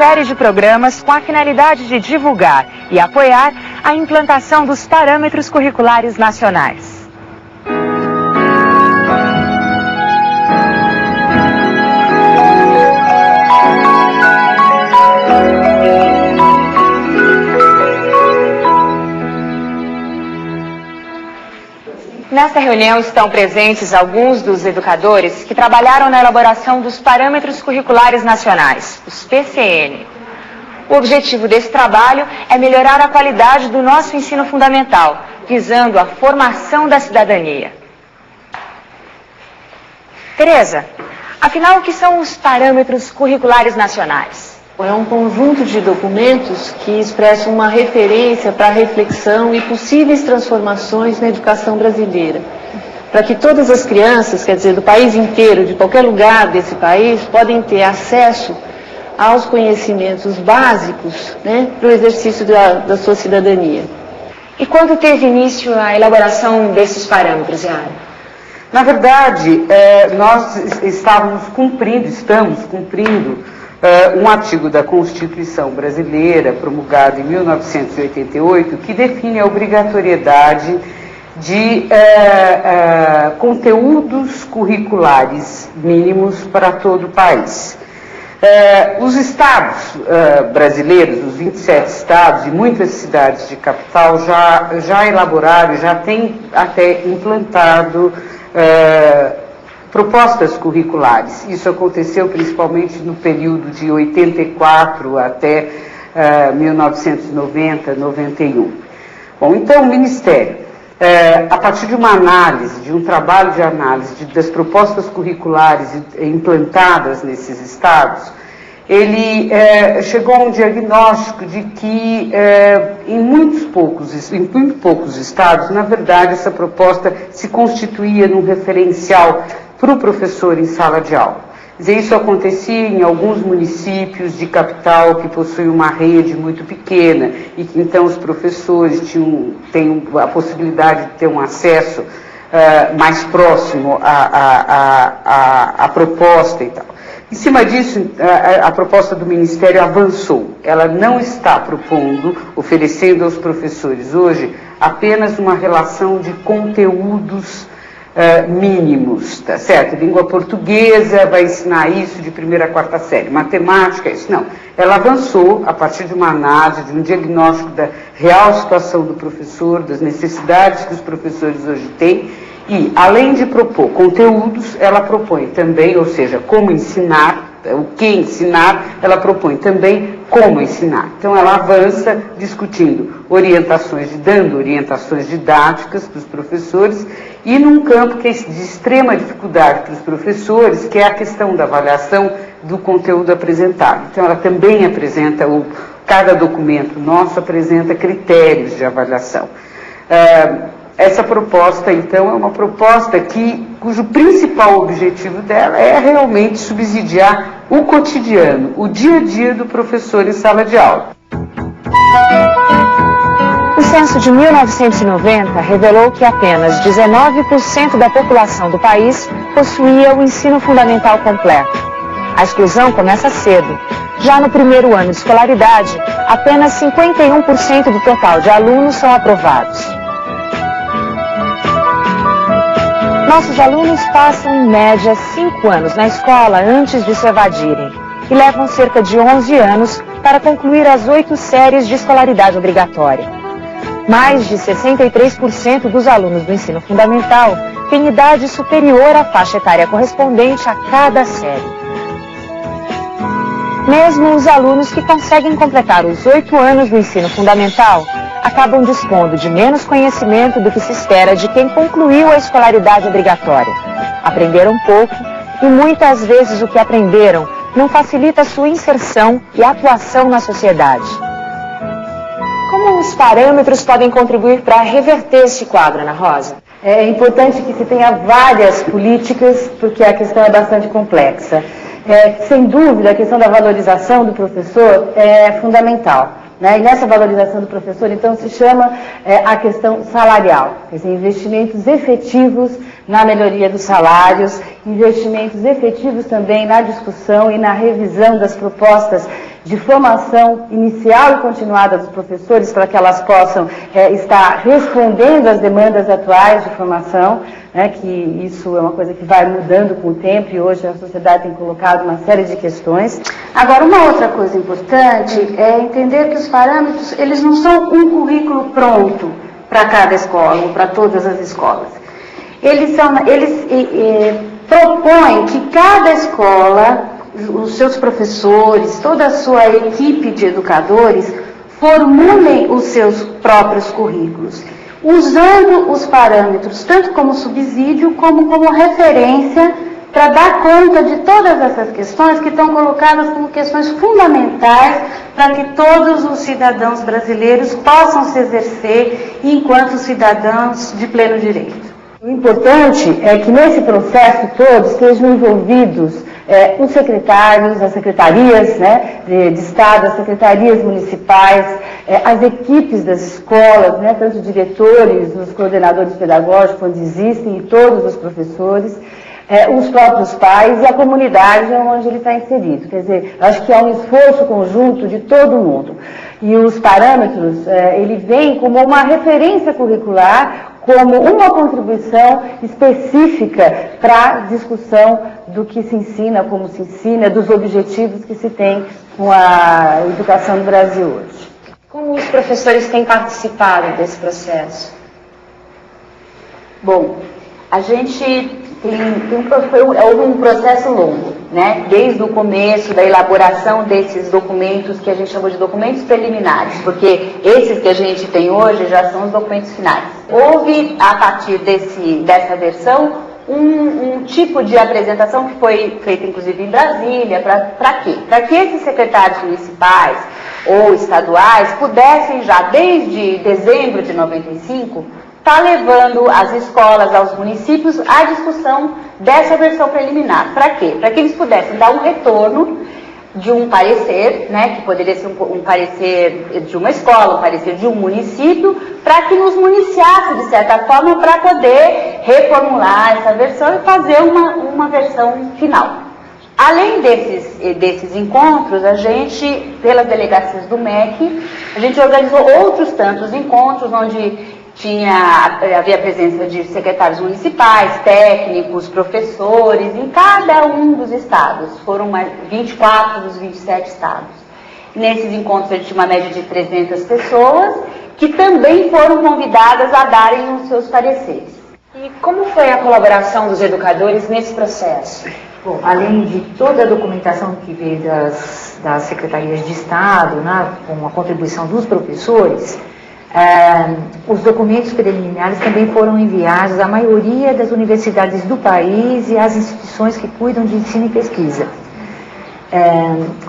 série de programas com a finalidade de divulgar e apoiar a implantação dos parâmetros curriculares nacionais. Nesta reunião estão presentes alguns dos educadores que trabalharam na elaboração dos Parâmetros Curriculares Nacionais, os PCN. O objetivo desse trabalho é melhorar a qualidade do nosso ensino fundamental, visando a formação da cidadania. Tereza, afinal, o que são os Parâmetros Curriculares Nacionais? É um conjunto de documentos que expressam uma referência para a reflexão e possíveis transformações na educação brasileira. Para que todas as crianças, quer dizer, do país inteiro, de qualquer lugar desse país, podem ter acesso aos conhecimentos básicos, para o exercício da sua cidadania. E quando teve início a elaboração desses parâmetros, Yara? Na verdade, nós estamos cumprindo um artigo da Constituição Brasileira, promulgado em 1988, que define a obrigatoriedade de conteúdos curriculares mínimos para todo o país. Os estados brasileiros, os 27 estados e muitas cidades de capital já elaboraram, já têm até implantado propostas curriculares. Isso aconteceu principalmente no período de 84 até 1990, 91. Bom, então o Ministério, a partir de uma análise, de um trabalho de análise das propostas curriculares implantadas nesses estados, ele chegou a um diagnóstico de que em muito poucos estados, na verdade, essa proposta se constituía num referencial para o professor em sala de aula. Quer dizer, isso acontecia em alguns municípios de capital que possuem uma rede muito pequena e que então os professores têm a possibilidade de ter um acesso mais próximo à proposta e tal. Em cima disso, a proposta do Ministério avançou. Ela não está propondo, oferecendo aos professores hoje, apenas uma relação de conteúdos mínimos, tá certo? Língua portuguesa vai ensinar isso de 1ª a 4ª série, matemática, isso não. Ela avançou a partir de uma análise, de um diagnóstico da real situação do professor, das necessidades que os professores hoje têm, e além de propor conteúdos, ela propõe também, ou seja, como ensinar, o que ensinar, ela propõe também como ensinar. Então ela avança discutindo dando orientações didáticas para os professores e num campo que é de extrema dificuldade para os professores, que é a questão da avaliação do conteúdo apresentado. Então ela também apresenta, cada documento nosso apresenta critérios de avaliação. Essa proposta, então, é uma proposta cujo principal objetivo dela é realmente subsidiar o cotidiano, o dia a dia do professor em sala de aula. O censo de 1990 revelou que apenas 19% da população do país possuía o ensino fundamental completo. A exclusão começa cedo. Já no primeiro ano de escolaridade, apenas 51% do total de alunos são aprovados. Nossos alunos passam, em média, 5 anos na escola antes de se evadirem e levam cerca de 11 anos para concluir as 8 séries de escolaridade obrigatória. Mais de 63% dos alunos do ensino fundamental têm idade superior à faixa etária correspondente a cada série. Mesmo os alunos que conseguem completar os 8 anos do ensino fundamental acabam dispondo de menos conhecimento do que se espera de quem concluiu a escolaridade obrigatória. Aprenderam pouco e muitas vezes o que aprenderam não facilita sua inserção e atuação na sociedade. Como os parâmetros podem contribuir para reverter esse quadro, Ana Rosa? É importante que se tenha várias políticas, porque a questão é bastante complexa. Sem dúvida, a questão da valorização do professor é fundamental. E nessa valorização do professor, então, se chama a questão salarial, quer dizer, investimentos efetivos na melhoria dos salários, investimentos efetivos também na discussão e na revisão das propostas de formação inicial e continuada dos professores para que elas possam estar respondendo às demandas atuais de formação, né, que isso é uma coisa que vai mudando com o tempo e hoje a sociedade tem colocado uma série de questões. Agora, uma outra coisa importante é entender que os parâmetros, eles não são um currículo pronto para cada escola ou para todas as escolas. Eles propõem que cada escola, os seus professores, toda a sua equipe de educadores, formulem os seus próprios currículos, usando os parâmetros tanto como subsídio como referência para dar conta de todas essas questões que estão colocadas como questões fundamentais para que todos os cidadãos brasileiros possam se exercer enquanto cidadãos de pleno direito. O importante é que nesse processo todo estejam envolvidos os secretários, as secretarias, né, de Estado, as secretarias municipais, as equipes das escolas, né, tanto os diretores, os coordenadores pedagógicos, quando existem, e todos os professores, os próprios pais e a comunidade onde ele está inserido. Quer dizer, acho que há um esforço conjunto de todo mundo. E os parâmetros, ele vem como uma referência curricular, como uma contribuição específica para a discussão do que se ensina, como se ensina, dos objetivos que se tem com a educação no Brasil hoje. Como os professores têm participado desse processo? Bom, a gente houve um processo longo, né? Desde o começo da elaboração desses documentos que a gente chamou de documentos preliminares, porque esses que a gente tem hoje já são os documentos finais. Houve, a partir dessa versão, um tipo de apresentação que foi feita inclusive em Brasília, para quê? Para que esses secretários municipais ou estaduais pudessem já, desde dezembro de 95, está levando as escolas, aos municípios, à discussão dessa versão preliminar. Para quê? Para que eles pudessem dar um retorno de um parecer, né, que poderia ser um parecer de uma escola, um parecer de um município, para que nos municiasse, de certa forma, para poder reformular essa versão e fazer uma versão final. Além desses encontros, a gente, pelas delegacias do MEC, a gente organizou outros tantos encontros, onde havia a presença de secretários municipais, técnicos, professores, em cada um dos estados. Foram 24 dos 27 estados. Nesses encontros a gente tinha uma média de 300 pessoas, que também foram convidadas a darem os seus pareceres. E como foi a colaboração dos educadores nesse processo? Bom, além de toda a documentação que veio das secretarias de Estado, né, com a contribuição dos professores, os documentos preliminares também foram enviados à maioria das universidades do país e às instituições que cuidam de ensino e pesquisa.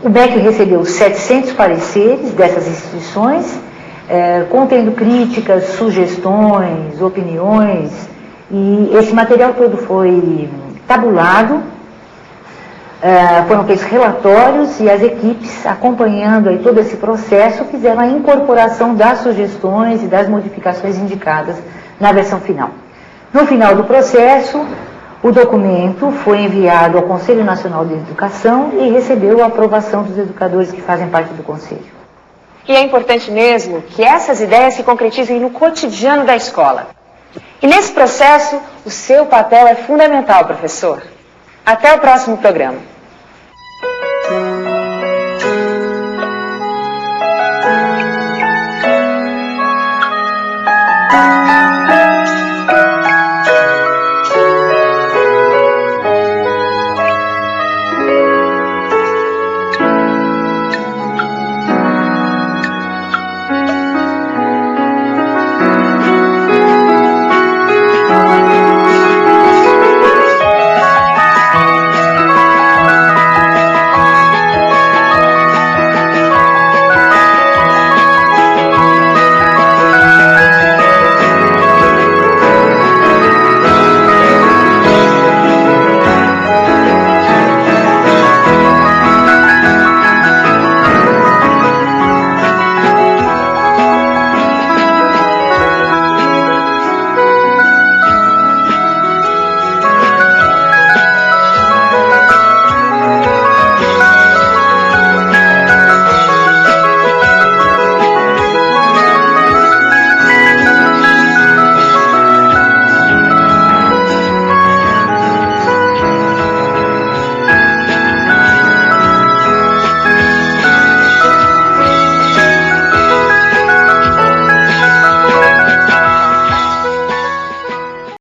O MEC recebeu 700 pareceres dessas instituições, contendo críticas, sugestões, opiniões, e esse material todo foi tabulado. Foram feitos relatórios e as equipes, acompanhando aí todo esse processo, fizeram a incorporação das sugestões e das modificações indicadas na versão final. No final do processo, o documento foi enviado ao Conselho Nacional de Educação e recebeu a aprovação dos educadores que fazem parte do Conselho. E é importante mesmo que essas ideias se concretizem no cotidiano da escola. E nesse processo, o seu papel é fundamental, professor. Até o próximo programa.